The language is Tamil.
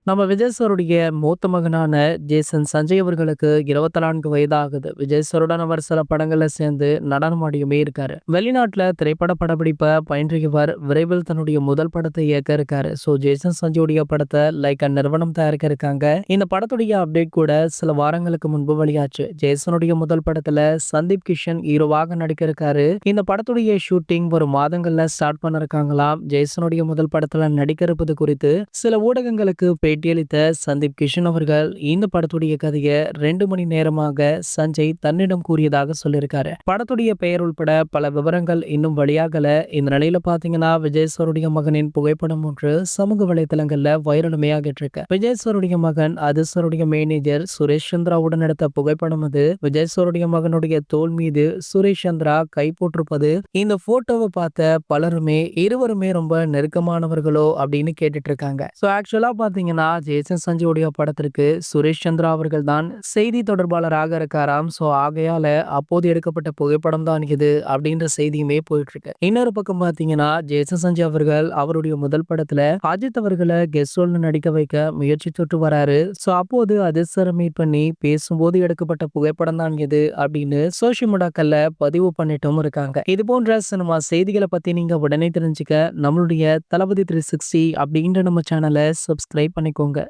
நம்ம விஜய் சாருடைய மூத்த மகனான ஜேசன் சஞ்சய் அவர்களுக்கு 24 வயது ஆகுது. விஜய் சாருடன் அவர் சில படங்கள்ல சேர்ந்து நடனமாடியுமே இருக்காரு. வெளிநாட்டுல திரைப்பட படப்பிடிப்ப பயின்றவர் விரைவில் தன்னுடைய முதல் படத்தை இயக்க இருக்காரு. ஜேசன் சஞ்சயுடைய படத்தை லைக்கா நிறுவனம் தயாரிக்க இருக்காங்க. இந்த படத்துடைய அப்டேட் கூட சில வாரங்களுக்கு முன்பு வெளியாச்சு. ஜேசனுடைய முதல் படத்துல சந்தீப் கிஷன் ஹீரோவாக நடிக்க இருக்காரு. இந்த படத்துடைய ஷூட்டிங் ஒரு மாதங்கள்ல ஸ்டார்ட் பண்ண இருக்காங்களாம். ஜேசனுடைய முதல் படத்துல நடிக்க இருப்பது குறித்து சில ஊடகங்களுக்கு பேட்டியளித்த சந்தீப் கிஷன் அவர்கள் இந்த படத்துடைய கதையை 2 மணி நேரமாக சஞ்சய் தன்னிடம் கூறியதாக சொல்லியிருக்காரு. படத்துடைய பெயர் உள்பட பல விவரங்கள் இன்னும் வெளியாகல. இந்த நிலையில பாத்தீங்கன்னா விஜய் சாருடைய மகனின் புகைப்படம் ஒன்று சமூக வலைதளங்கள்ல வைரலுமே ஆகிட்டு இருக்கு. விஜய் சாருடைய மகன் அதிர்சருடைய மேனேஜர் சுரேஷ் சந்திராவுடன் எடுத்த புகைப்படம் அது. விஜய் சாருடைய மகனுடைய தோல் மீது சுரேஷ் சந்திரா கை போட்டிருப்பது. இந்த போட்டோவை பார்த்த பலருமே இருவருமே ரொம்ப நெருக்கமானவர்களோ அப்படின்னு கேட்டுட்டு இருக்காங்க. ஆக்சுவலா பாத்தீங்கன்னா ஜேசன் சஞ்சயோடைய படத்திற்கு சுரேஷ் சந்திரா அவர்கள் தான் செய்தி தொடர்பாளராக இருக்காராம். ஆகையால அப்போது எடுக்கப்பட்ட புகைப்படம் தான் இது அப்படின்ற செய்தியுமே போயிட்டு இருக்கு. இன்னொரு பக்கம் பாத்தீங்கன்னா ஜேசன் சஞ்சய் அவர்கள் அவருடைய முதல் படத்துல அஜித் அவர்களை கெஸ்ட் ரோல்ல நடிக்க வைக்க முயற்சி தொட்டு வராரு. அப்போது அதிர்சரை மீட் பண்ணி பேசும்போது எடுக்கப்பட்ட புகைப்படம் தான் இது அப்படின்னு சோசியல் மீடியாக்கள்ல பதிவு பண்ணிட்டும் இருக்காங்க. இது போன்ற சினிமா செய்திகளை பத்தி நீங்க உடனே தெரிஞ்சுக்க நம்மளுடைய தளபதி 360 அப்படின்ற நம்ம சேனலை சப்ஸ்கிரைப் பண்ணிக்கோங்க.